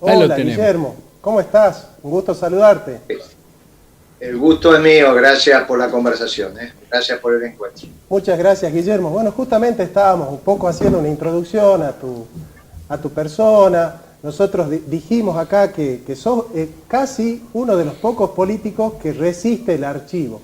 Ahí lo Hola, tenemos. Guillermo, ¿cómo estás? Un gusto saludarte. El gusto es mío, gracias por la conversación, gracias por el encuentro. Muchas gracias, Guillermo. Bueno, justamente estábamos un poco haciendo una introducción a tu persona. Nosotros dijimos acá que sos casi uno de los pocos políticos que resiste el archivo.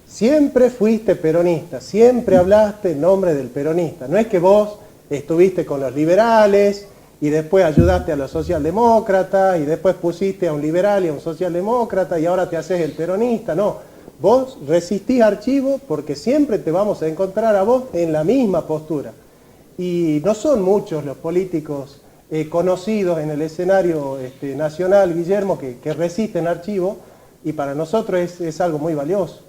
Siempre fuiste peronista, siempre hablaste en nombre del peronista. No es que vos estuviste con los liberales y después ayudaste a los socialdemócratas y después pusiste a un liberal y a un socialdemócrata y ahora te haces el peronista. No, vos resistís archivo porque siempre te vamos a encontrar a vos en la misma postura. Y no son muchos los políticos conocidos en el escenario nacional, Guillermo, que resisten archivo, y para nosotros es algo muy valioso.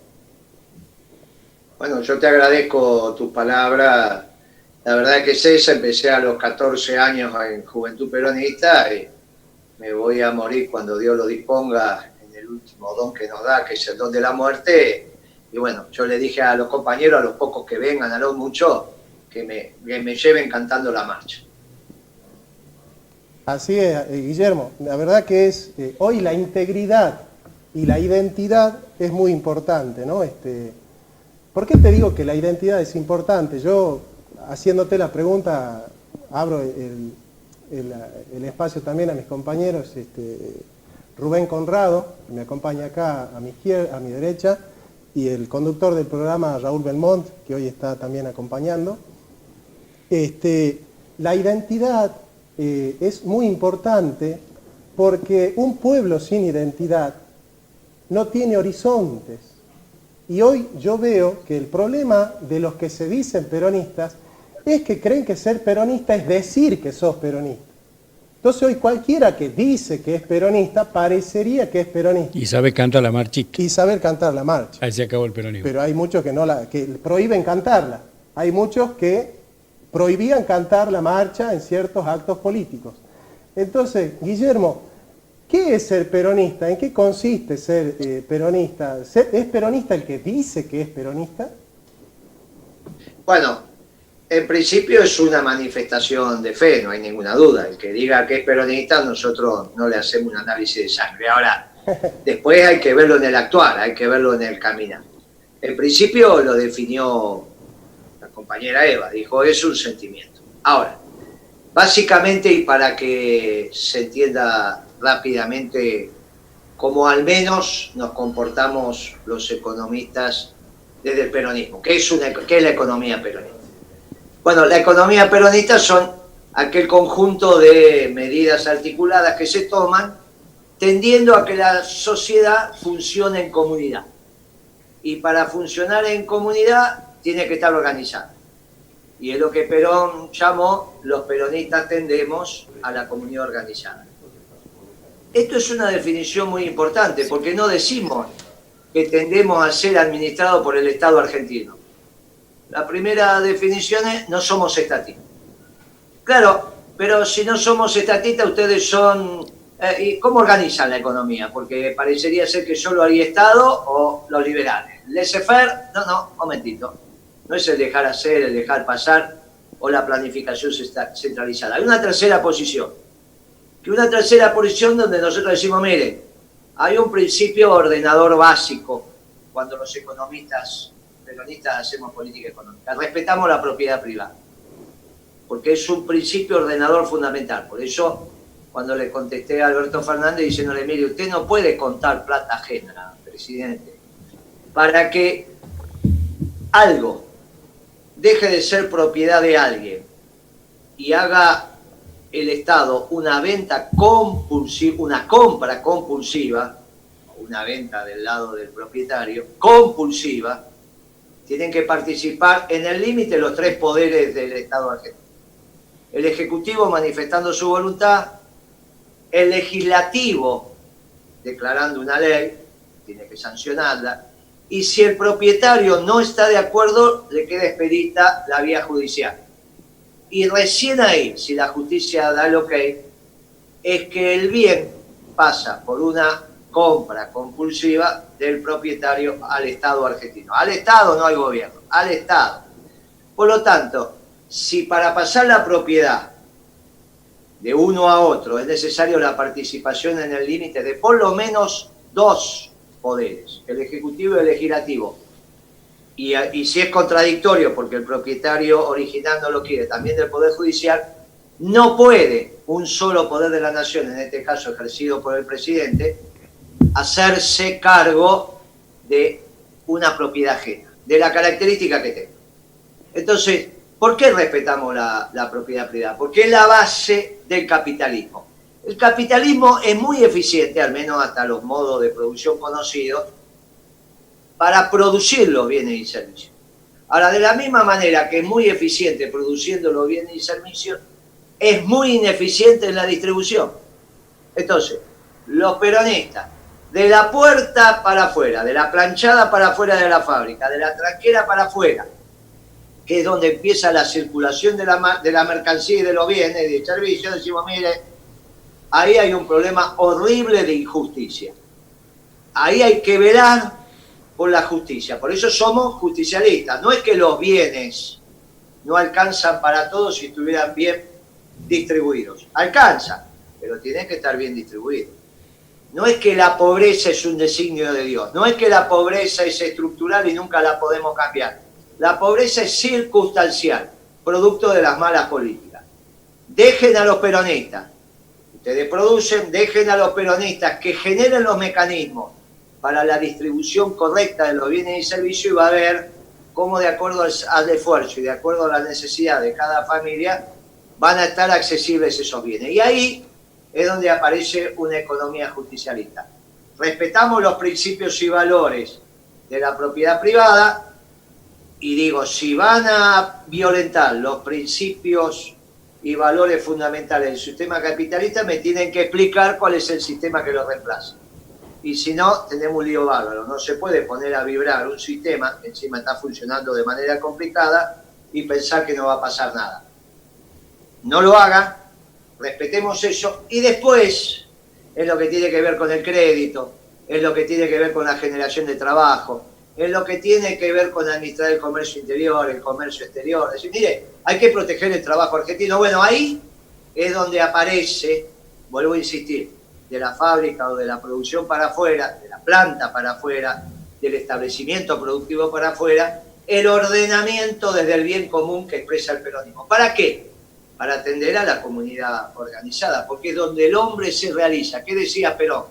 Bueno, yo te agradezco tus palabras. La verdad que César, empecé a los 14 años en Juventud Peronista y me voy a morir cuando Dios lo disponga en el último don que nos da, que es el don de la muerte. Y bueno, yo le dije a los compañeros, a los pocos que vengan, a los muchos, que me lleven cantando la marcha. Así es, Guillermo. La verdad que hoy la integridad y la identidad es muy importante, ¿no? ¿Por qué te digo que la identidad es importante? Yo, haciéndote la pregunta, abro el espacio también a mis compañeros, Rubén Conrado, que me acompaña acá a mi izquierda, a mi derecha, y el conductor del programa, Raúl Belmont, que hoy está también acompañando. La identidad es muy importante porque un pueblo sin identidad no tiene horizontes. Y hoy yo veo que el problema de los que se dicen peronistas es que creen que ser peronista es decir que sos peronista. Entonces hoy cualquiera que dice que es peronista parecería que es peronista. Y sabe cantar la marchita. Y saber cantar la marcha. Ahí se acabó el peronismo. Pero hay muchos que prohíben cantarla. Hay muchos que prohibían cantar la marcha en ciertos actos políticos. Entonces, Guillermo, ¿qué es ser peronista? ¿En qué consiste ser peronista? ¿Es peronista el que dice que es peronista? Bueno, en principio es una manifestación de fe, no hay ninguna duda. El que diga que es peronista, nosotros no le hacemos un análisis de sangre. Ahora, después hay que verlo en el actuar, hay que verlo en el caminar. En principio lo definió la compañera Eva, dijo, es un sentimiento. Ahora, básicamente, y para que se entienda rápidamente cómo al menos nos comportamos los economistas desde el peronismo. ¿Qué es la economía peronista? Bueno, la economía peronista son aquel conjunto de medidas articuladas que se toman tendiendo a que la sociedad funcione en comunidad. Y para funcionar en comunidad tiene que estar organizada. Y es lo que Perón llamó, los peronistas tendemos a la comunidad organizada. Esto es una definición muy importante, porque no decimos que tendemos a ser administrados por el Estado argentino. La primera definición es, no somos estatistas. Claro, pero si no somos estatistas, ustedes son... ¿y cómo organizan la economía? Porque parecería ser que solo hay Estado o los liberales. Laissez-faire, no, momentito. No es el dejar hacer, el dejar pasar o la planificación centralizada. Hay una tercera posición. Que una tercera posición donde nosotros decimos, mire, hay un principio ordenador básico cuando los economistas peronistas hacemos política económica. Respetamos la propiedad privada. Porque es un principio ordenador fundamental. Por eso, cuando le contesté a Alberto Fernández diciéndole, mire, usted no puede contar plata ajena, presidente, para que algo deje de ser propiedad de alguien y haga el Estado una venta compulsiva, una compra compulsiva, una venta del lado del propietario, compulsiva, tienen que participar en el límite los tres poderes del Estado argentino. El Ejecutivo manifestando su voluntad, el Legislativo declarando una ley, tiene que sancionarla, y si el propietario no está de acuerdo, le queda expedita la vía judicial. Y recién ahí, si la justicia da el ok, es que el bien pasa por una compra compulsiva del propietario al Estado argentino. Al Estado, no al gobierno, al Estado. Por lo tanto, si para pasar la propiedad de uno a otro, es necesario la participación en el límite de por lo menos dos poderes, el Ejecutivo y el Legislativo. Y si es contradictorio, porque el propietario original no lo quiere, también del Poder Judicial, no puede un solo poder de la nación, en este caso ejercido por el presidente, hacerse cargo de una propiedad ajena, de la característica que tenga. Entonces, ¿por qué respetamos la propiedad privada? Porque es la base del capitalismo. El capitalismo es muy eficiente, al menos hasta los modos de producción conocidos, para producir los bienes y servicios. Ahora, de la misma manera que es muy eficiente produciendo los bienes y servicios, es muy ineficiente en la distribución. Entonces, los peronistas, de la puerta para afuera, de la planchada para afuera de la fábrica, de la tranquera para afuera, que es donde empieza la circulación de la mercancía y de los bienes y de servicios, decimos, mire, ahí hay un problema horrible de injusticia. Ahí hay que velar por la justicia. Por eso somos justicialistas. No es que los bienes no alcanzan para todos si estuvieran bien distribuidos. Alcanzan, pero tienen que estar bien distribuidos. No es que la pobreza es un designio de Dios. No es que la pobreza es estructural y nunca la podemos cambiar. La pobreza es circunstancial, producto de las malas políticas. Dejen a los peronistas. Ustedes producen, dejen a los peronistas que generen los mecanismos para la distribución correcta de los bienes y servicios y va a ver cómo de acuerdo al esfuerzo y de acuerdo a la necesidad de cada familia van a estar accesibles esos bienes. Y ahí es donde aparece una economía justicialista. Respetamos los principios y valores de la propiedad privada y digo, si van a violentar los principios y valores fundamentales del sistema capitalista, me tienen que explicar cuál es el sistema que lo reemplaza. Y si no, tenemos un lío bárbaro. No se puede poner a vibrar un sistema que encima está funcionando de manera complicada y pensar que no va a pasar nada. No lo hagan, respetemos eso, y después es lo que tiene que ver con el crédito, es lo que tiene que ver con la generación de trabajo, es lo que tiene que ver con administrar el comercio interior, el comercio exterior. Es decir, mire, hay que proteger el trabajo argentino. Bueno, ahí es donde aparece, vuelvo a insistir, de la fábrica o de la producción para afuera, de la planta para afuera, del establecimiento productivo para afuera, el ordenamiento desde el bien común que expresa el peronismo. ¿Para qué? Para atender a la comunidad organizada, porque es donde el hombre se realiza. ¿Qué decía Perón?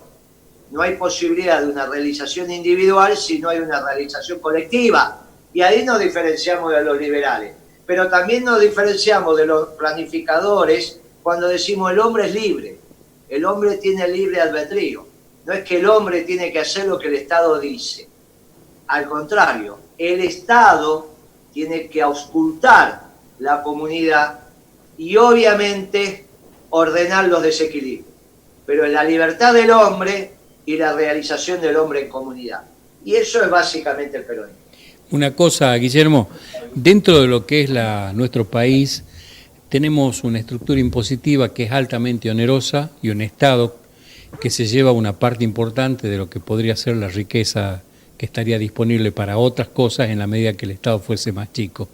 No hay posibilidad de una realización individual si no hay una realización colectiva. Y ahí nos diferenciamos de los liberales. Pero también nos diferenciamos de los planificadores cuando decimos el hombre es libre. El hombre tiene libre albedrío. No es que el hombre tiene que hacer lo que el Estado dice. Al contrario, el Estado tiene que auscultar la comunidad y obviamente ordenar los desequilibrios. Pero en la libertad del hombre y la realización del hombre en comunidad. Y eso es básicamente el peronismo. Una cosa, Guillermo, dentro de lo que es nuestro país, tenemos una estructura impositiva que es altamente onerosa y un Estado que se lleva una parte importante de lo que podría ser la riqueza que estaría disponible para otras cosas en la medida que el Estado fuese más chico.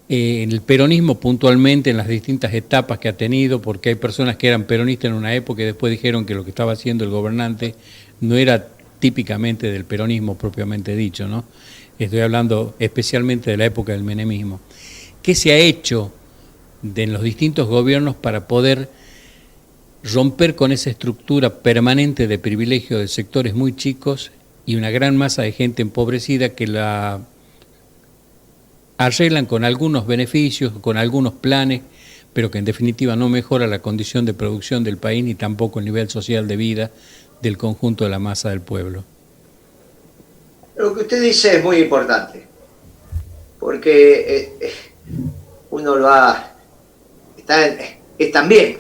En el peronismo puntualmente, en las distintas etapas que ha tenido, porque hay personas que eran peronistas en una época y después dijeron que lo que estaba haciendo el gobernante no era típicamente del peronismo propiamente dicho, ¿no? Estoy hablando especialmente de la época del menemismo. ¿Qué se ha hecho en los distintos gobiernos para poder romper con esa estructura permanente de privilegio de sectores muy chicos y una gran masa de gente empobrecida que la arreglan con algunos beneficios, con algunos planes, pero que en definitiva no mejora la condición de producción del país ni tampoco el nivel social de vida del conjunto de la masa del pueblo? Lo que usted dice es muy importante, porque uno es también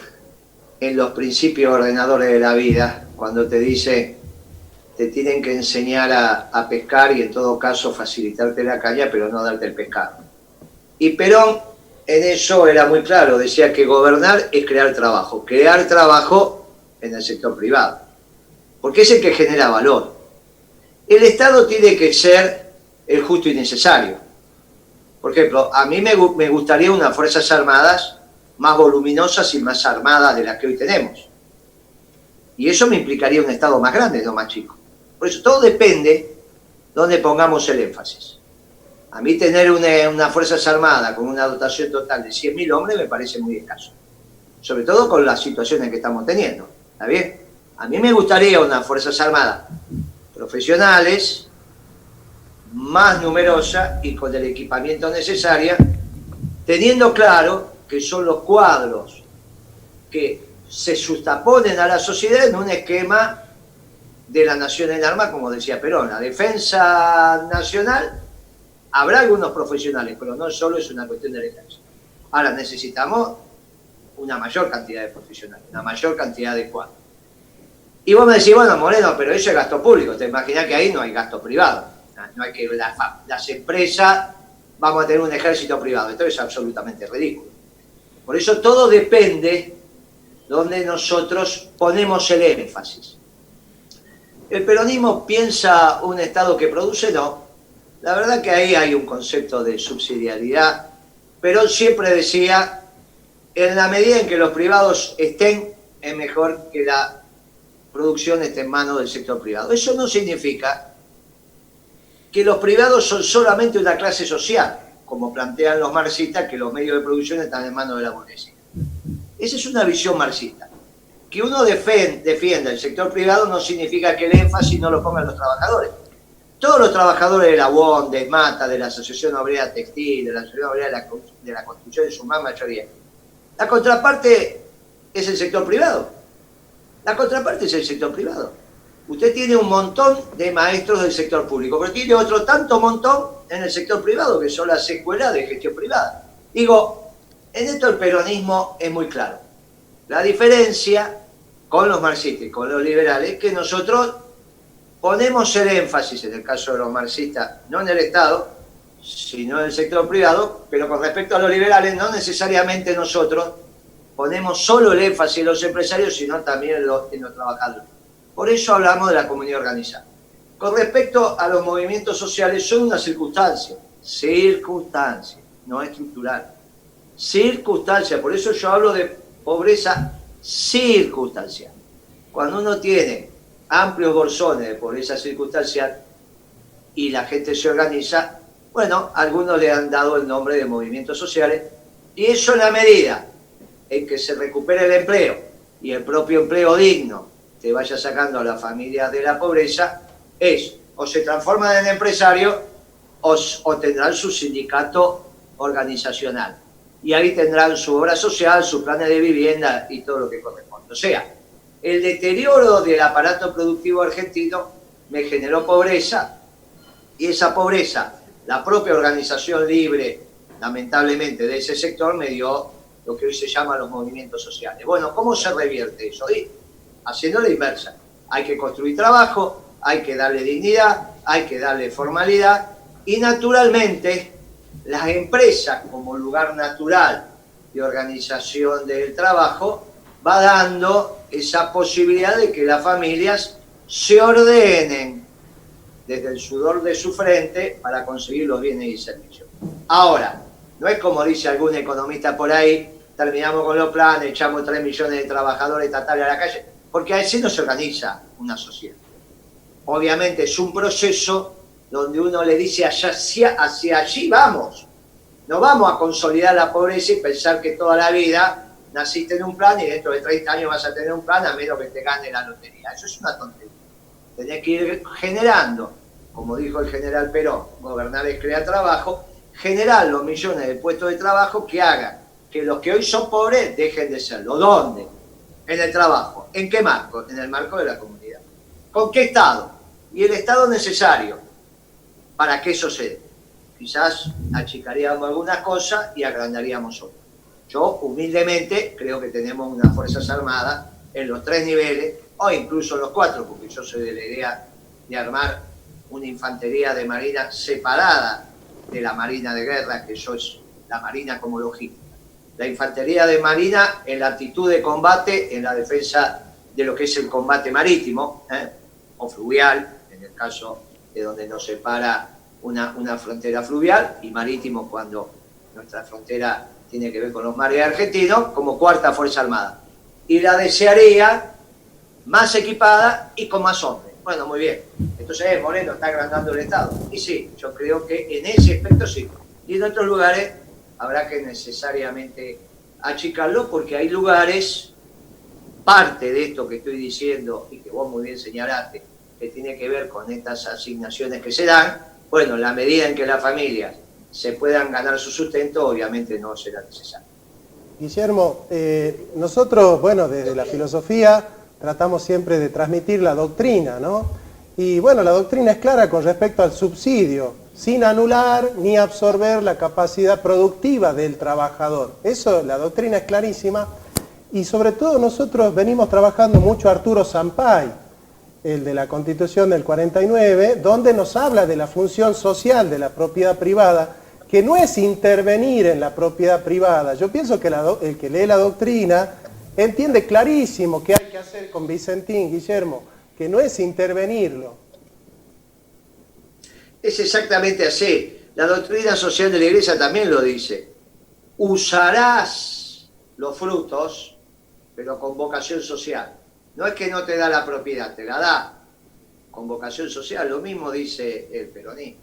en los principios ordenadores de la vida, cuando te dice, te tienen que enseñar a pescar y en todo caso facilitarte la caña, pero no darte el pescado. Y Perón en eso era muy claro, decía que gobernar es crear trabajo en el sector privado, porque es el que genera valor. El Estado tiene que ser el justo y necesario. Por ejemplo, a mí me gustaría unas Fuerzas Armadas más voluminosas y más armadas de las que hoy tenemos. Y eso me implicaría un Estado más grande, no más chico. Por eso todo depende de dónde pongamos el énfasis. A mí tener una Fuerzas Armadas con una dotación total de 100.000 hombres me parece muy escaso. Sobre todo con las situaciones que estamos teniendo. ¿Está bien? A mí me gustaría unas Fuerzas Armadas profesionales, más numerosas y con el equipamiento necesario, teniendo claro que son los cuadros que se justaponen a la sociedad en un esquema de la nación en armas, como decía Perón. La defensa nacional, habrá algunos profesionales, pero no solo es una cuestión del ejército. Ahora necesitamos una mayor cantidad de profesionales, una mayor cantidad de cuadros. Y vos me decís, bueno, Moreno, pero eso es gasto público. Te imaginás que ahí no hay gasto privado. No hay que las empresas, vamos a tener un ejército privado. Esto es absolutamente ridículo. Por eso todo depende donde nosotros ponemos el énfasis. ¿El peronismo piensa un Estado que produce? No. La verdad que ahí hay un concepto de subsidiariedad. Perón siempre decía, en la medida en que los privados estén, es mejor que la producción esté en manos del sector privado. Eso no significa que los privados son solamente una clase social, como plantean los marxistas, que los medios de producción están en manos de la burguesía. Esa es una visión marxista. Que uno defienda el sector privado no significa que el énfasis no lo pongan los trabajadores. Todos los trabajadores de la UON, de Mata, de la Asociación Obrera Textil, de la Asociación Obrera de la Construcción, en su gran mayoría. La contraparte es el sector privado. La contraparte es el sector privado. Usted tiene un montón de maestros del sector público, pero tiene otro tanto montón en el sector privado, que son las escuelas de gestión privada. Digo, en esto el peronismo es muy claro. La diferencia con los marxistas y con los liberales es que nosotros ponemos el énfasis, en el caso de los marxistas, no en el Estado, sino en el sector privado, pero con respecto a los liberales, no necesariamente nosotros ponemos solo el énfasis en los empresarios, sino también en los trabajadores. Por eso hablamos de la comunidad organizada. Con respecto a los movimientos sociales, son una circunstancia, no estructural. Circunstancia, por eso yo hablo de pobreza circunstancial. Cuando uno tiene amplios bolsones de pobreza circunstancial y la gente se organiza, bueno, algunos le han dado el nombre de movimientos sociales, y eso en la medida en que se recupere el empleo y el propio empleo digno te vaya sacando a las familias de la pobreza, o se transforman en empresarios o tendrán su sindicato organizacional. Y ahí tendrán su obra social, sus planes de vivienda y todo lo que corresponde. O sea, el deterioro del aparato productivo argentino me generó pobreza, y esa pobreza, la propia organización libre, lamentablemente, de ese sector me dio lo que hoy se llama los movimientos sociales. Bueno, ¿cómo se revierte eso? Haciendo la inversa. Hay que construir trabajo, hay que darle dignidad, hay que darle formalidad, y naturalmente las empresas, como lugar natural de organización del trabajo, va dando esa posibilidad de que las familias se ordenen desde el sudor de su frente para conseguir los bienes y servicios. Ahora, no es como dice algún economista por ahí, terminamos con los planes, echamos 3 millones de trabajadores estatales a la calle, porque así no se organiza una sociedad. Obviamente es un proceso donde uno le dice hacia allí vamos. No vamos a consolidar la pobreza y pensar que toda la vida naciste en un plan y dentro de 30 años vas a tener un plan a menos que te gane la lotería. Eso es una tontería. Tenés que ir generando, como dijo el general Perón, gobernar es crear trabajo, generar los millones de puestos de trabajo que hagan que los que hoy son pobres dejen de serlo. ¿Dónde? En el trabajo. ¿En qué marco? En el marco de la comunidad. ¿Con qué Estado? Y el Estado necesario para que eso se dé. Quizás achicaríamos algunas cosas y agrandaríamos otras. Yo, humildemente, creo que tenemos unas Fuerzas Armadas en los 3 niveles, o incluso en los 4, porque yo soy de la idea de armar una infantería de marina separada de la marina de guerra, que eso es la marina como logística. La infantería de marina en la actitud de combate, en la defensa de lo que es el combate marítimo, o fluvial, en el caso de donde nos separa una frontera fluvial, y marítimo cuando nuestra frontera tiene que ver con los mares argentinos, como cuarta Fuerza Armada. Y la desearía más equipada y con más hombres. Bueno, muy bien. Entonces Moreno está agrandando el Estado. Y sí, yo creo que en ese aspecto sí. Y en otros lugares habrá que necesariamente achicarlo, porque hay lugares, parte de esto que estoy diciendo y que vos muy bien señalaste, que tiene que ver con estas asignaciones que se dan, bueno, en la medida en que las familias se puedan ganar su sustento, obviamente no será necesario. Guillermo, nosotros, bueno, desde la filosofía tratamos siempre de transmitir la doctrina, ¿no? Y bueno, la doctrina es clara con respecto al subsidio, sin anular ni absorber la capacidad productiva del trabajador. Eso, la doctrina es clarísima. Y sobre todo nosotros venimos trabajando mucho Arturo Sampay, el de la Constitución del 49, donde nos habla de la función social de la propiedad privada, que no es intervenir en la propiedad privada. Yo pienso que el que lee la doctrina entiende clarísimo qué hay que hacer con Vicentín, Guillermo, que no es intervenirlo. Es exactamente así. La doctrina social de la Iglesia también lo dice. Usarás los frutos, pero con vocación social. No es que no te da la propiedad, te la da con vocación social. Lo mismo dice el peronismo.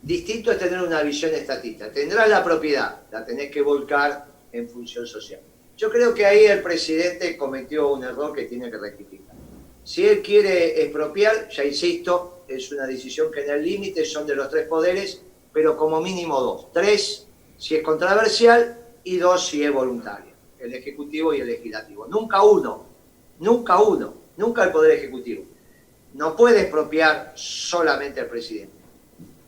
Distinto es tener una visión estatista. Tendrás la propiedad, la tenés que volcar en función social. Yo creo que ahí el presidente cometió un error que tiene que rectificar. Si él quiere expropiar, ya insisto, es una decisión que en el límite son de los tres poderes, pero como mínimo dos. Tres si es controversial y dos si es voluntario. El Ejecutivo y el Legislativo. Nunca uno, nunca el Poder Ejecutivo. No puede expropiar solamente el presidente.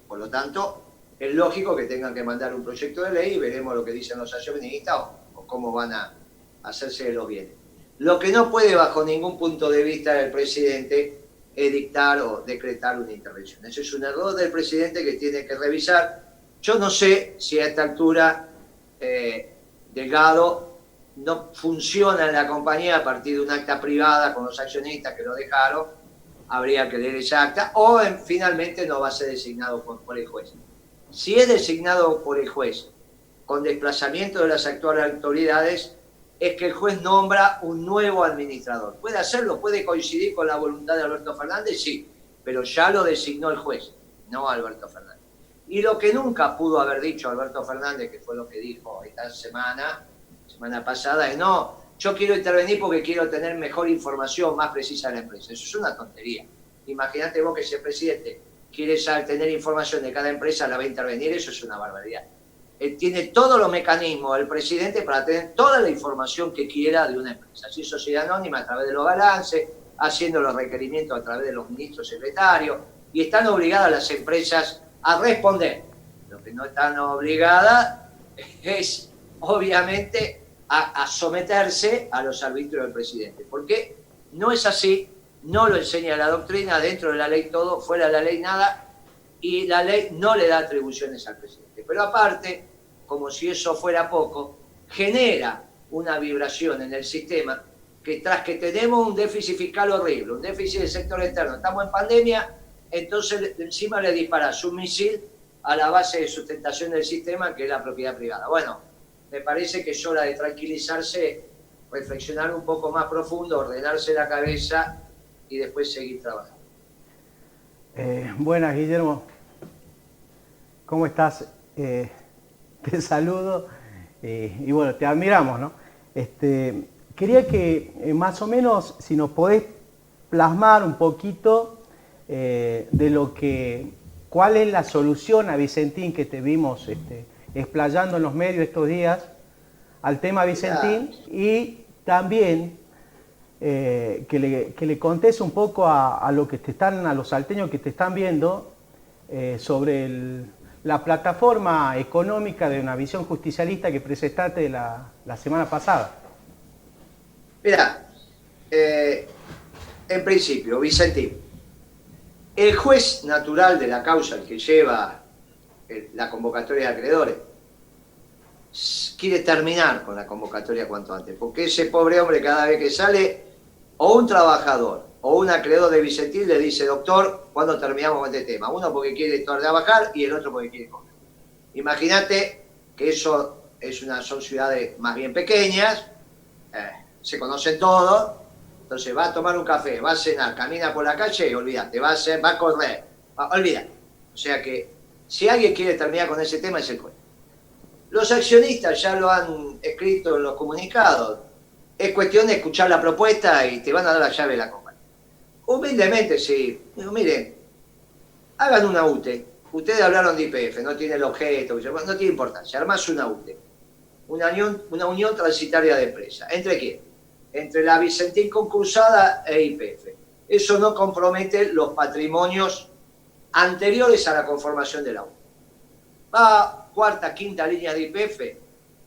Por lo tanto, es lógico que tengan que mandar un proyecto de ley y veremos lo que dicen los accionistas o cómo van a hacerse de los bienes. Lo que no puede bajo ningún punto de vista el presidente es dictar o decretar una intervención. Eso es un error del presidente que tiene que revisar. Yo no sé si a esta altura Delgado no funciona en la compañía a partir de un acta privada con los accionistas que lo dejaron, habría que leer esa acta, o finalmente no va a ser designado por el juez. Si es designado por el juez con desplazamiento de las actuales autoridades, es que el juez nombra un nuevo administrador. ¿Puede hacerlo? ¿Puede coincidir con la voluntad de Alberto Fernández? Sí, pero ya lo designó el juez, no Alberto Fernández. Y lo que nunca pudo haber dicho Alberto Fernández, que fue lo que dijo esta semana pasada, es no, yo quiero intervenir porque quiero tener mejor información, más precisa de la empresa. Eso es una tontería. Imagínate vos que si el presidente quiere tener información de cada empresa, la va a intervenir, eso es una barbaridad. Él tiene todos los mecanismos, el presidente, para tener toda la información que quiera de una empresa. Así sociedad anónima a través de los balances, haciendo los requerimientos a través de los ministros secretarios, y están obligadas las empresas a responder. Lo que no están obligadas es, obviamente, a someterse a los arbitrios del presidente. Porque no es así, no lo enseña la doctrina, dentro de la ley todo, fuera de la ley nada, y la ley no le da atribuciones al presidente. Pero aparte, como si eso fuera poco, genera una vibración en el sistema que tras que tenemos un déficit fiscal horrible, un déficit del sector externo, estamos en pandemia, entonces encima le disparas un misil a la base de sustentación del sistema, que es la propiedad privada. Bueno, me parece que es hora de tranquilizarse, reflexionar un poco más profundo, ordenarse la cabeza y después seguir trabajando. Buenas, Guillermo. ¿Cómo estás? Te saludo y bueno, te admiramos, ¿no? Quería que más o menos, si nos podés plasmar un poquito de cuál es la solución a Vicentín, que te vimos explayando en los medios estos días al tema Vicentín, y también que le contés un poco a los salteños que te están viendo sobre la plataforma económica de una visión justicialista que presentaste la semana pasada. Mira, en principio, Vicentín, el juez natural de la causa, el que lleva la convocatoria de acreedores, quiere terminar con la convocatoria cuanto antes, porque ese pobre hombre cada vez que sale, o un trabajador o un acreedor de Vicentín le dice, doctor, ¿cuándo terminamos con este tema? Uno porque quiere trabajar y el otro porque quiere comer. Imagínate que eso son ciudades más bien pequeñas, se conocen todos, entonces va a tomar un café, va a cenar, camina por la calle y olvídate, va a correr, olvídate. O sea que si alguien quiere terminar con ese tema es el juez. Los accionistas ya lo han escrito en los comunicados, es cuestión de escuchar la propuesta y te van a dar la llave de la compañía. Humildemente, sí. Digo, miren, hagan una UTE. Ustedes hablaron de YPF, no tiene el objeto, no tiene importancia. Armás una UTE, una unión transitaria de empresas. ¿Entre quién? Entre la Vicentín concursada e YPF. Eso no compromete los patrimonios anteriores a la conformación de la UTE. Va cuarta, quinta línea de YPF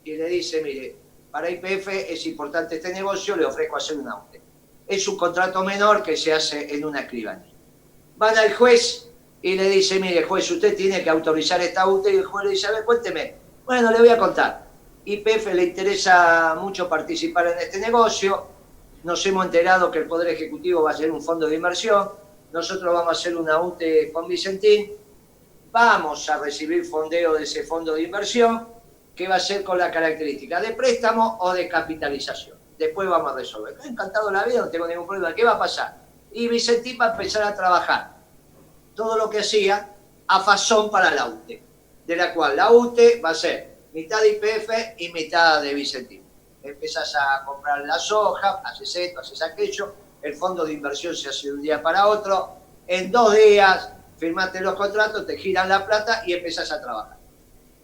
y le dice, mire, para YPF es importante este negocio, le ofrezco hacer una UTE. Es un contrato menor que se hace en una escribanía. Van al juez y le dice, mire, juez, usted tiene que autorizar esta UTE, y el juez le dice, a ver, cuénteme. Bueno, le voy a contar. YPF le interesa mucho participar en este negocio, nos hemos enterado que el Poder Ejecutivo va a hacer un fondo de inversión, nosotros vamos a hacer una UTE con Vicentín, vamos a recibir fondeo de ese fondo de inversión, que va a ser con la característica de préstamo o de capitalización. Después vamos a resolver. Encantado la vida, no tengo ningún problema. ¿Qué va a pasar? Y Vicentín va a empezar a trabajar todo lo que hacía a fazón para la UTE, de la cual la UTE va a ser mitad de YPF y mitad de Vicentín. Empezás a comprar la soja, haces esto, haces aquello, el fondo de inversión se hace de un día para otro, en 2 días firmaste los contratos, te giran la plata y empezás a trabajar.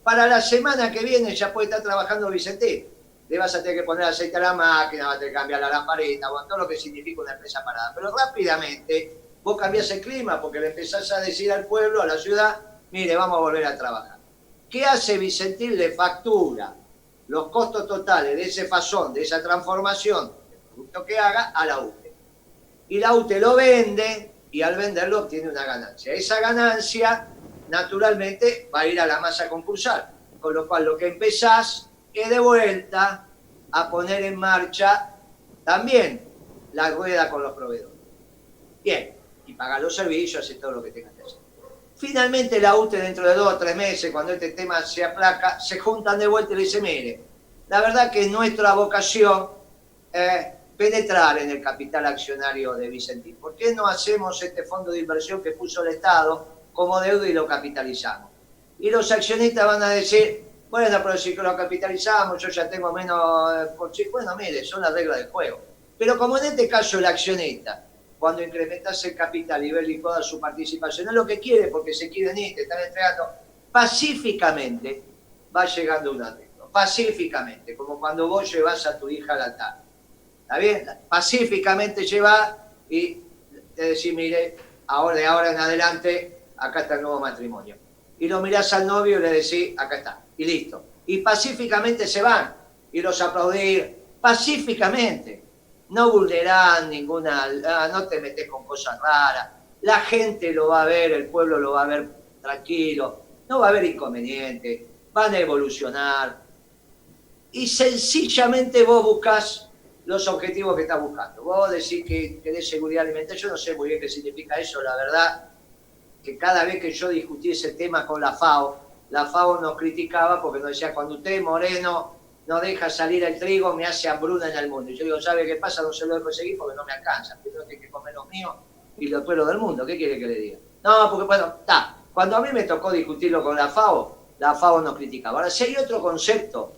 Para la semana que viene ya puede estar trabajando Vicentín. Le vas a tener que poner aceite a la máquina, vas a tener que cambiar la lamparita, todo lo que significa una empresa parada. Pero rápidamente vos cambiás el clima porque le empezás a decir al pueblo, a la ciudad, mire, vamos a volver a trabajar. ¿Qué hace Vicentín? Le factura los costos totales de ese fazón, de esa transformación, del producto que haga, a la UTE. Y la UTE lo vende y al venderlo obtiene una ganancia. Esa ganancia, naturalmente, va a ir a la masa concursal. Con lo cual, lo que empezás es de vuelta a poner en marcha también la rueda con los proveedores. Bien, y pagar los servicios, hacer todo lo que tengas que hacer. Finalmente la UTE dentro de 2 o 3 meses, cuando este tema se aplaca, se juntan de vuelta y le dicen, mire, la verdad que nuestra vocación es penetrar en el capital accionario de Vicentín. ¿Por qué no hacemos este fondo de inversión que puso el Estado como deuda y lo capitalizamos? Y los accionistas van a decir, bueno, pero si lo capitalizamos, yo ya tengo menos... Bueno, mire, son las reglas del juego. Pero como en este caso el accionista, cuando incrementas el capital y ves licuada su participación, es lo que quiere porque se quieren ir, te están entregando, pacíficamente va llegando un arreglo. Pacíficamente, como cuando vos llevas a tu hija al altar. ¿Está bien? Pacíficamente llevas y te decís, mire, de ahora en adelante, acá está el nuevo matrimonio. Y lo mirás al novio y le decís, acá está, y listo. Y pacíficamente se van, y los aplaudir, pacíficamente. No vulnerás ninguna, no te metes con cosas raras. La gente lo va a ver, el pueblo lo va a ver tranquilo, no va a haber inconveniente, van a evolucionar. Y sencillamente vos buscás los objetivos que estás buscando. Vos decís que querés seguridad alimentaria, yo no sé muy bien qué significa eso, la verdad, que cada vez que yo discutí ese tema con la FAO nos criticaba porque nos decía, cuando usted, Moreno, no deja salir el trigo, me hace hambruna en el mundo. Y yo digo, ¿sabe qué pasa? No se lo dejo seguir porque no me alcanza. Primero tengo que comer los míos y después los del mundo. ¿Qué quiere que le diga? No, porque bueno, está. Cuando a mí me tocó discutirlo con la FAO nos criticaba. Ahora, si hay otro concepto,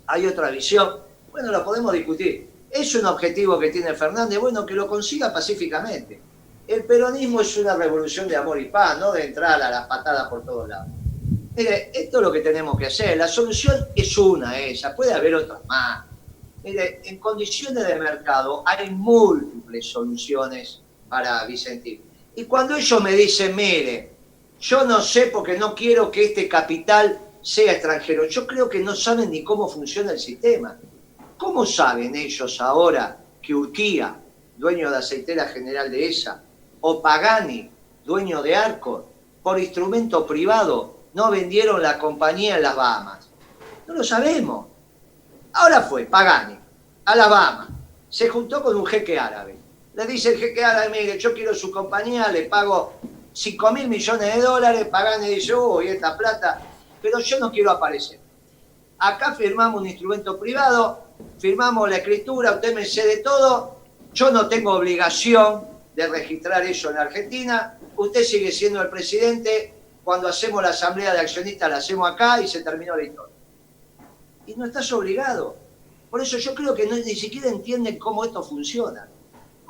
hay otra visión, bueno, lo podemos discutir. ¿Es un objetivo que tiene Fernández? Bueno, que lo consiga pacíficamente. El peronismo es una revolución de amor y paz, no de entrar a las patadas por todos lados. Mire, esto es lo que tenemos que hacer. La solución es una, esa. Puede haber otras más. Mire, en condiciones de mercado hay múltiples soluciones para Vicentín. Y cuando ellos me dicen, mire, yo no sé porque no quiero que este capital sea extranjero, yo creo que no saben ni cómo funciona el sistema. ¿Cómo saben ellos ahora que Urquía, dueño de Aceitera General de ESA, o Pagani, dueño de Arcor, por instrumento privado, no vendieron la compañía en las Bahamas? No lo sabemos. Ahora fue Pagani a las Bahamas, se juntó con un jeque árabe. Le dice el jeque árabe, mire, yo quiero su compañía, le pago 5.000 millones de dólares. Pagani dice, uy, esta plata, pero yo no quiero aparecer. acá firmamos un instrumento privado, firmamos la escritura, usted me cede todo, yo no tengo obligación de registrar eso en Argentina, usted sigue siendo el presidente, cuando hacemos la asamblea de accionistas la hacemos acá y se terminó la historia. Y no estás obligado. Por eso yo creo que ni siquiera entienden cómo esto funciona.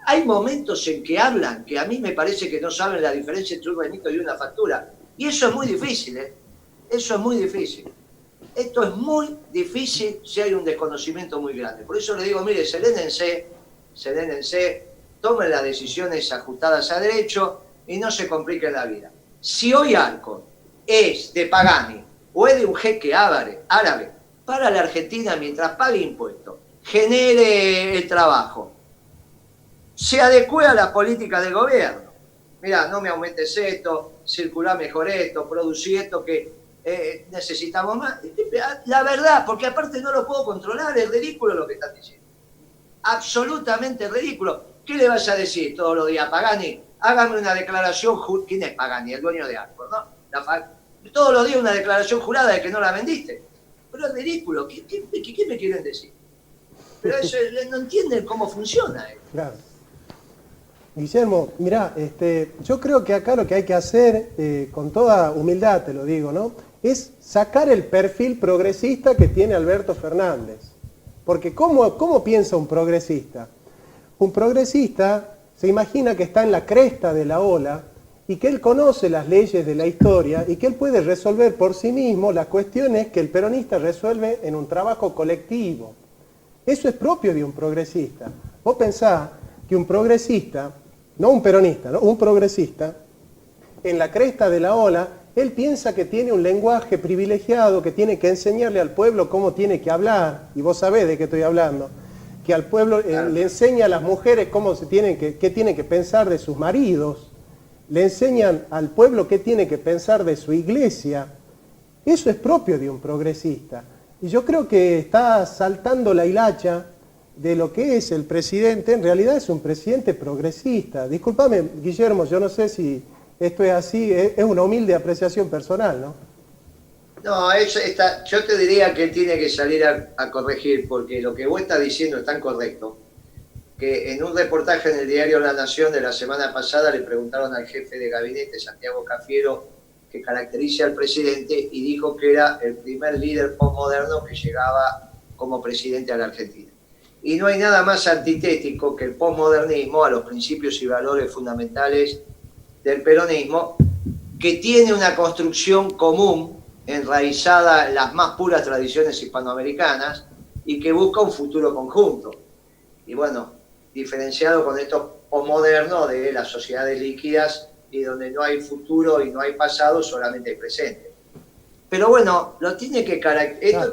Hay momentos en que hablan, que a mí me parece que no saben la diferencia entre un remito y una factura. Y eso es muy difícil, ¿eh? Eso es muy difícil. Esto es muy difícil si hay un desconocimiento muy grande. Por eso le digo, mire, serénense, tomen las decisiones ajustadas a derecho y no se compliquen la vida. Si hoy Alcon es de Pagani o es de un jeque árabe para la Argentina mientras pague impuestos, genere el trabajo, se adecue a la política del gobierno. Mirá, no me aumentes esto, circulá mejor esto, producí esto que necesitamos más. La verdad, porque aparte no lo puedo controlar, es ridículo lo que están diciendo. Absolutamente ridículo. ¿Qué le vas a decir todos los días a Pagani? Hágame una declaración, ¿quién es Pagani? El dueño de Alcon, ¿no? Todos los días una declaración jurada de que no la vendiste. Pero es ridículo. ¿Qué me quieren decir? Pero eso, no entienden cómo funciona. Claro. Guillermo, mirá, yo creo que acá lo que hay que hacer, con toda humildad te lo digo, ¿no?, es sacar el perfil progresista que tiene Alberto Fernández. Porque ¿cómo piensa un progresista? Un progresista se imagina que está en la cresta de la ola y que él conoce las leyes de la historia y que él puede resolver por sí mismo las cuestiones que el peronista resuelve en un trabajo colectivo. Eso es propio de un progresista. Vos pensás que un progresista, no un peronista, ¿no?, un progresista, en la cresta de la ola, él piensa que tiene un lenguaje privilegiado, que tiene que enseñarle al pueblo cómo tiene que hablar, y vos sabés de qué estoy hablando, que al pueblo le enseña a las mujeres qué tienen que pensar de sus maridos, le enseñan al pueblo qué tiene que pensar de su iglesia. Eso es propio de un progresista. Y yo creo que está saltando la hilacha de lo que es el presidente. En realidad es un presidente progresista. Discúlpame, Guillermo, yo no sé si esto es así, es una humilde apreciación personal, ¿no? No, yo te diría que él tiene que salir a corregir, porque lo que vos estás diciendo es tan correcto, que en un reportaje en el diario La Nación de la semana pasada le preguntaron al jefe de gabinete, Santiago Cafiero, que caracteriza al presidente, y dijo que era el primer líder postmoderno que llegaba como presidente a la Argentina. Y no hay nada más antitético que el postmodernismo a los principios y valores fundamentales del peronismo, que tiene una construcción común enraizada en las más puras tradiciones hispanoamericanas y que busca un futuro conjunto. Y bueno, diferenciado con estos postmodernos de las sociedades líquidas y donde no hay futuro y no hay pasado, solamente hay presente. Pero bueno, esto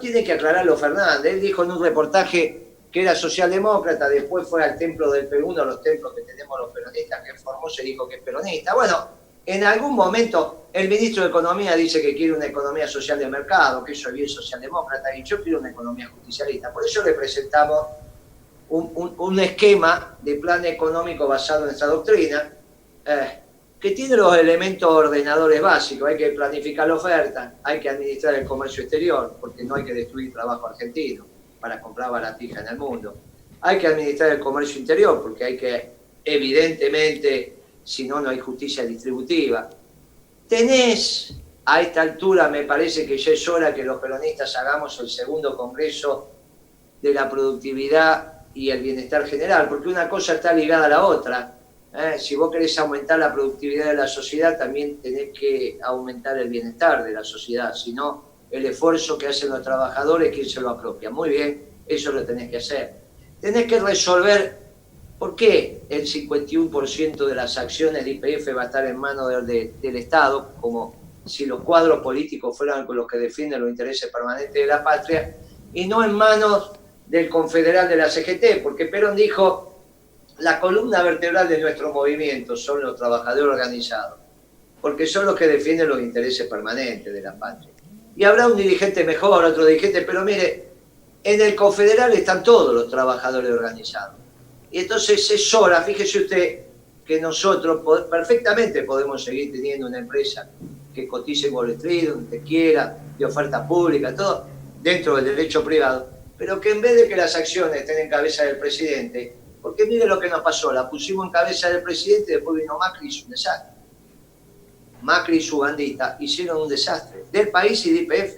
tiene que aclararlo Fernández. Él dijo en un reportaje que era socialdemócrata, después fue al templo del Perú, uno de los templos que tenemos los peronistas, que formó, se dijo que es peronista. Bueno, en algún momento el ministro de Economía dice que quiere una economía social de mercado, que eso es bien socialdemócrata, y yo quiero una economía justicialista. Por eso le presentamos un esquema de plan económico basado en esta doctrina, que tiene los elementos ordenadores básicos. Hay que planificar la oferta, hay que administrar el comercio exterior, porque no hay que destruir trabajo argentino para comprar baratija en el mundo. Hay que administrar el comercio interior, porque hay que, evidentemente, si no, no hay justicia distributiva. Tenés, a esta altura, me parece que ya es hora que los peronistas hagamos el segundo congreso de la productividad y el bienestar general, porque una cosa está ligada a la otra. Si vos querés aumentar la productividad de la sociedad, también tenés que aumentar el bienestar de la sociedad, si no, el esfuerzo que hacen los trabajadores, ¿quién se lo apropia? Muy bien, eso lo tenés que hacer. Tenés que resolver por qué el 51% de las acciones de YPF va a estar en manos del Estado, como si los cuadros políticos fueran los que defienden los intereses permanentes de la patria, y no en manos del confederal de la CGT, porque Perón dijo: la columna vertebral de nuestro movimiento son los trabajadores organizados, porque son los que defienden los intereses permanentes de la patria. Y habrá un dirigente mejor, otro dirigente, pero mire, en el confederal están todos los trabajadores organizados. Y entonces es hora, fíjese usted, que nosotros perfectamente podemos seguir teniendo una empresa que cotice en Wall Street, donde quiera, de oferta pública, todo, dentro del derecho privado, pero que en vez de que las acciones estén en cabeza del presidente, porque mire lo que nos pasó, la pusimos en cabeza del presidente y después vino Macri y hizo un desastre. Macri y su bandita hicieron un desastre del país y de YPF.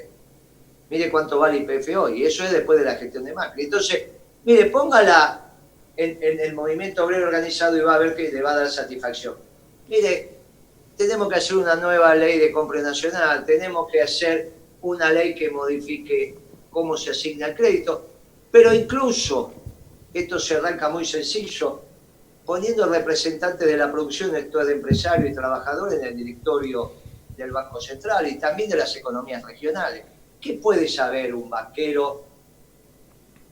Mire cuánto vale YPF hoy, y eso es después de la gestión de Macri. Entonces, mire, póngala en el movimiento obrero organizado y va a ver que le va a dar satisfacción. Mire, tenemos que hacer una nueva ley de compra nacional, tenemos que hacer una ley que modifique cómo se asigna el crédito, pero incluso, esto se arranca muy sencillo, poniendo representantes de la producción, esto es de empresarios y trabajadores, en el directorio del Banco Central y también de las economías regionales. ¿Qué puede saber un banquero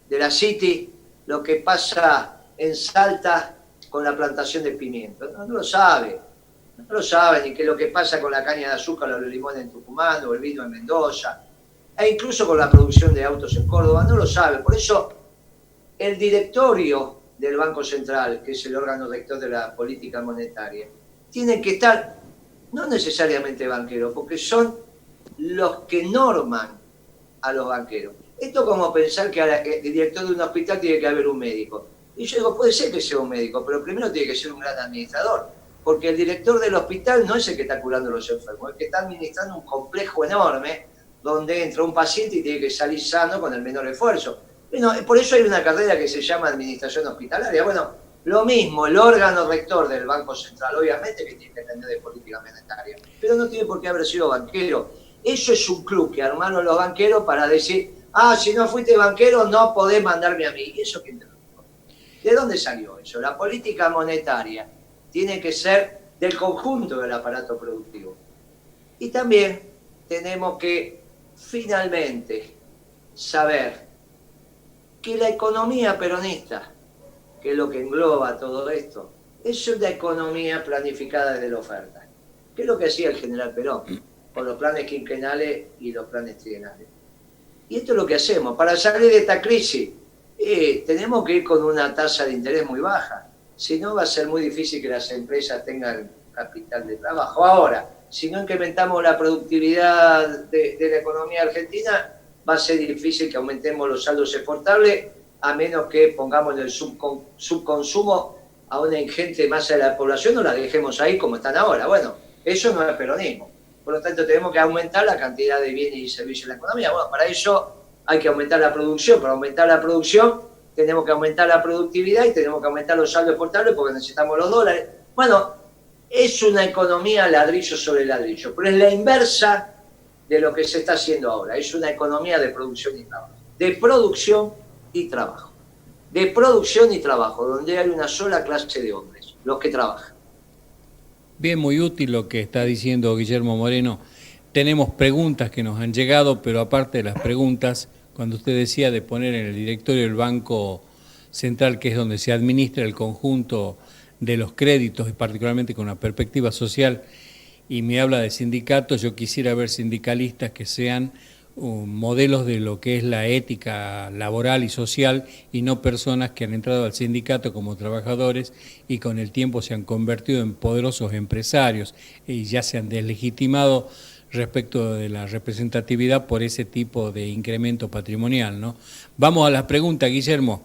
de la City lo que pasa en Salta con la plantación de pimiento? No lo sabe. No lo sabe ni qué es lo que pasa con la caña de azúcar o los limones en Tucumán o el vino en Mendoza, e incluso con la producción de autos en Córdoba, no lo sabe. Por eso el directorio del Banco Central, que es el órgano rector de la política monetaria, tiene que estar, no necesariamente banqueros, porque son los que norman a los banqueros. Esto como pensar que el director de un hospital tiene que haber un médico. Y yo digo, puede ser que sea un médico, pero primero tiene que ser un gran administrador. Porque el director del hospital no es el que está curando a los enfermos, es el que está administrando un complejo enorme donde entra un paciente y tiene que salir sano con el menor esfuerzo. Bueno, por eso hay una carrera que se llama administración hospitalaria. Bueno, lo mismo, el órgano rector del Banco Central, obviamente que tiene que entender de política monetaria, pero no tiene por qué haber sido banquero. Eso es un club que armaron los banqueros para decir, si no fuiste banquero no podés mandarme a mí. ¿Y eso quién te lo dijo? ¿De dónde salió eso? La política monetaria tiene que ser del conjunto del aparato productivo. Y también tenemos que finalmente saber que la economía peronista, que es lo que engloba todo esto, es una economía planificada desde la oferta. ¿Qué es lo que hacía el general Perón con los planes quinquenales y los planes trienales? Y esto es lo que hacemos. Para salir de esta crisis, tenemos que ir con una tasa de interés muy baja. Si no, va a ser muy difícil que las empresas tengan capital de trabajo. Ahora, si no incrementamos la productividad de la economía argentina, va a ser difícil que aumentemos los saldos exportables, a menos que pongamos en el subconsumo a una ingente masa de la población o la dejemos ahí como están ahora. Bueno, eso no es peronismo. Por lo tanto, tenemos que aumentar la cantidad de bienes y servicios en la economía. Bueno, para eso hay que aumentar la producción. Para aumentar la producción, tenemos que aumentar la productividad y tenemos que aumentar los saldos exportables porque necesitamos los dólares. Bueno, es una economía ladrillo sobre ladrillo, pero es la inversa de lo que se está haciendo ahora. Es una economía de producción y trabajo. De producción y trabajo. De producción y trabajo, donde hay una sola clase de hombres, los que trabajan. Bien, muy útil lo que está diciendo Guillermo Moreno. Tenemos preguntas que nos han llegado, pero aparte de las preguntas, cuando usted decía de poner en el directorio del Banco Central, que es donde se administra el conjunto de los créditos, y particularmente con una perspectiva social, y me habla de sindicatos, yo quisiera ver sindicalistas que sean modelos de lo que es la ética laboral y social, y no personas que han entrado al sindicato como trabajadores y con el tiempo se han convertido en poderosos empresarios y ya se han deslegitimado respecto de la representatividad por ese tipo de incremento patrimonial, ¿no? Vamos a las preguntas, Guillermo.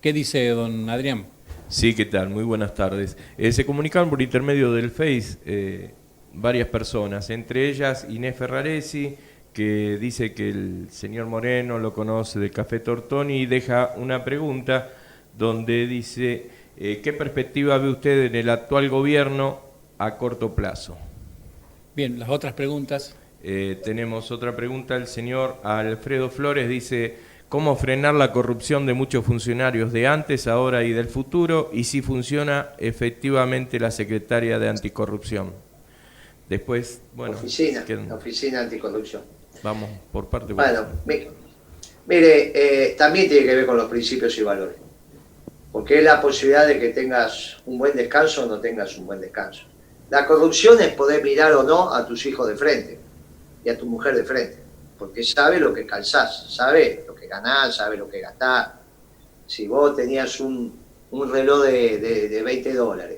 ¿Qué dice don Adrián? Sí, ¿qué tal? Muy buenas tardes. Se comunicaron por intermedio del Face varias personas, entre ellas Inés Ferraresi, que dice que el señor Moreno lo conoce del Café Tortoni y deja una pregunta donde dice, ¿qué perspectiva ve usted en el actual gobierno a corto plazo? Bien, las otras preguntas. Tenemos otra pregunta, el señor Alfredo Flores dice, ¿cómo frenar la corrupción de muchos funcionarios de antes, ahora y del futuro? Y si funciona efectivamente la secretaria de Anticorrupción. Después, bueno... Oficina Anticorrupción. Vamos por parte. Bueno, mire, también tiene que ver con los principios y valores. Porque es la posibilidad de que tengas un buen descanso o no tengas un buen descanso. La corrupción es poder mirar o no a tus hijos de frente y a tu mujer de frente. Porque sabe lo que calzás, sabe lo que ganás, sabe lo que gastás. Si vos tenías un reloj de $20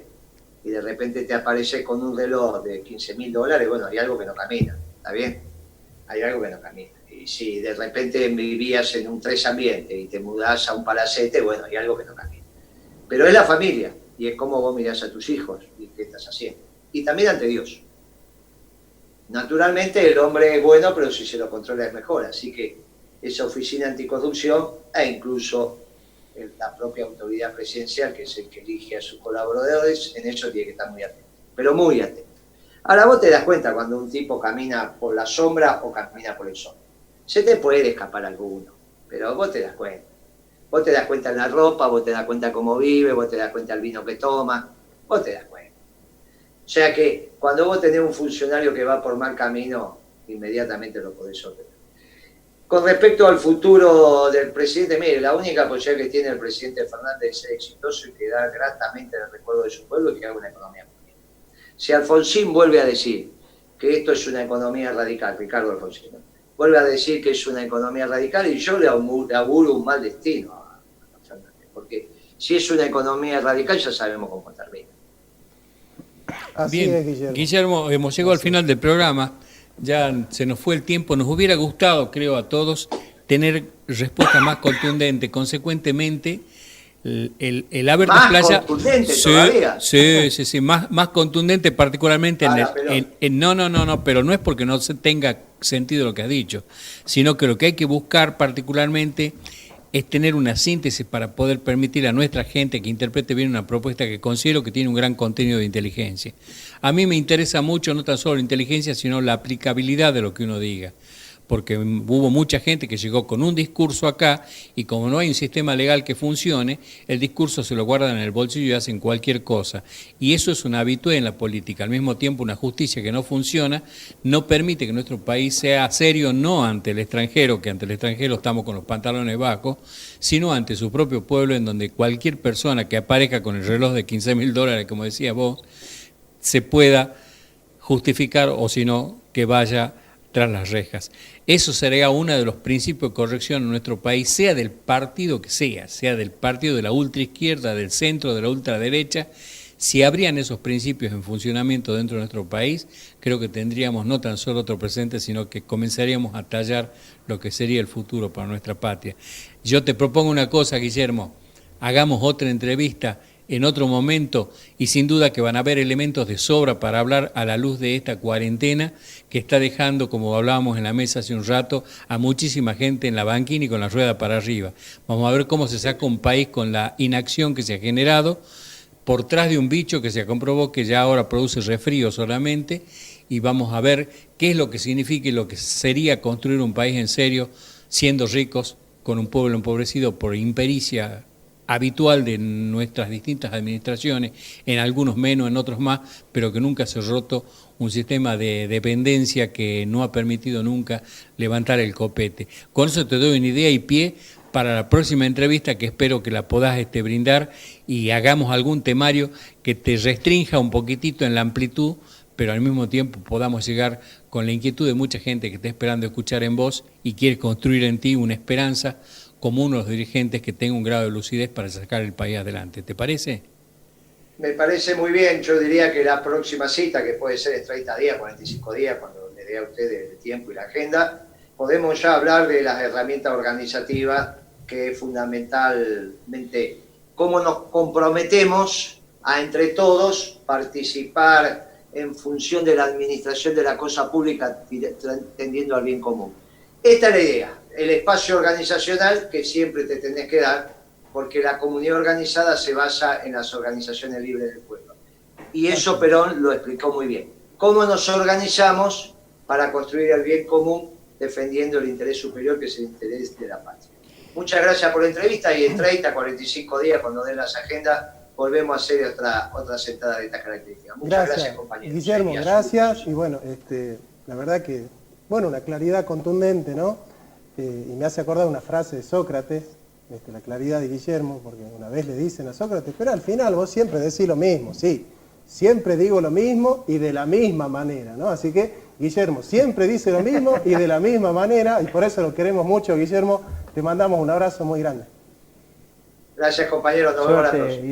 y de repente te apareces con un reloj de $15.000, bueno, hay algo que no camina, ¿está bien? Hay algo que no camina. Y si de repente vivías en un tres ambiente y te mudás a un palacete, bueno, hay algo que no cambia. Pero es la familia, y es cómo vos mirás a tus hijos y qué estás haciendo. Y también ante Dios. Naturalmente el hombre es bueno, pero si se lo controla es mejor. Así que esa oficina anticorrupción e incluso la propia autoridad presidencial, que es el que elige a sus colaboradores, en eso tiene que estar muy atento. Pero muy atento. Ahora vos te das cuenta cuando un tipo camina por la sombra o camina por el sol. Se te puede escapar alguno, pero vos te das cuenta. Vos te das cuenta en la ropa, vos te das cuenta cómo vive, vos te das cuenta el vino que toma, vos te das cuenta. O sea que cuando vos tenés un funcionario que va por mal camino, inmediatamente lo podés ordenar. Con respecto al futuro del presidente, mire, la única posibilidad que tiene el presidente Fernández es ser exitoso y quedar gratamente en el recuerdo de su pueblo y que haga una economía pública. Si Alfonsín vuelve a decir que esto es una economía radical, Ricardo Alfonsín, ¿no? Vuelve a decir que es una economía radical y yo le auguro un mal destino a Fernández, porque si es una economía radical ya sabemos cómo termina. Así Bien, es, Guillermo. Guillermo, hemos llegado al final del programa, ya se nos fue el tiempo, nos hubiera gustado, creo a todos, tener respuesta más contundente, consecuentemente el haber Más desplayado... contundente todavía. Sí, más contundente particularmente no, pero no es porque no se tenga sentido lo que has dicho, sino que lo que hay que buscar particularmente es tener una síntesis para poder permitir a nuestra gente que interprete bien una propuesta que considero que tiene un gran contenido de inteligencia. A mí me interesa mucho no tan solo la inteligencia, sino la aplicabilidad de lo que uno diga, porque hubo mucha gente que llegó con un discurso acá y como no hay un sistema legal que funcione, el discurso se lo guardan en el bolsillo y hacen cualquier cosa. Y eso es un habitué en la política. Al mismo tiempo, una justicia que no funciona no permite que nuestro país sea serio no ante el extranjero, que ante el extranjero estamos con los pantalones bajos, sino ante su propio pueblo, en donde cualquier persona que aparezca con el reloj de $15.000, como decías vos, se pueda justificar o si no, que vaya tras las rejas. Eso sería uno de los principios de corrección en nuestro país, sea del partido que sea del partido de la ultraizquierda, del centro, de la ultraderecha. Si habrían esos principios en funcionamiento dentro de nuestro país, creo que tendríamos no tan solo otro presente, sino que comenzaríamos a tallar lo que sería el futuro para nuestra patria. Yo te propongo una cosa, Guillermo, hagamos otra entrevista en otro momento y sin duda que van a haber elementos de sobra para hablar a la luz de esta cuarentena que está dejando, como hablábamos en la mesa hace un rato, a muchísima gente en la banquina y con la rueda para arriba. Vamos a ver cómo se saca un país con la inacción que se ha generado por tras de un bicho que se comprobó que ya ahora produce resfrío solamente, y vamos a ver qué es lo que significa y lo que sería construir un país en serio, siendo ricos, con un pueblo empobrecido por impericia habitual de nuestras distintas administraciones, en algunos menos, en otros más, pero que nunca se ha roto un sistema de dependencia que no ha permitido nunca levantar el copete. Con eso te doy una idea y pie para la próxima entrevista, que espero que la podás brindar y hagamos algún temario que te restrinja un poquitito en la amplitud, pero al mismo tiempo podamos llegar con la inquietud de mucha gente que está esperando escuchar en vos y quiere construir en ti una esperanza como uno de los dirigentes que tenga un grado de lucidez para sacar el país adelante. ¿Te parece? Me parece muy bien. Yo diría que la próxima cita, que puede ser en 30 días, 45 días, cuando le dé a ustedes el tiempo y la agenda, podemos ya hablar de las herramientas organizativas, que es fundamentalmente cómo nos comprometemos a entre todos participar en función de la administración de la cosa pública, tendiendo al bien común. Esta es la idea, el espacio organizacional que siempre te tenés que dar, porque la comunidad organizada se basa en las organizaciones libres del pueblo. Y eso Perón lo explicó muy bien. ¿Cómo nos organizamos para construir el bien común defendiendo el interés superior, que es el interés de la patria? Muchas gracias por la entrevista y en 30, 45 días, cuando den las agendas, volvemos a hacer otra sentada de estas características. Muchas gracias compañeros. Guillermo, gracias. Y bueno, la verdad que, bueno, una claridad contundente, ¿no? Y me hace acordar una frase de Sócrates, la claridad de Guillermo, porque una vez le dicen a Sócrates, pero al final vos siempre decís lo mismo, sí, siempre digo lo mismo y de la misma manera, ¿no? Así que Guillermo siempre dice lo mismo y de la misma manera, y por eso lo queremos mucho, Guillermo, te mandamos un abrazo muy grande. Gracias compañeros, nos vemos la próxima.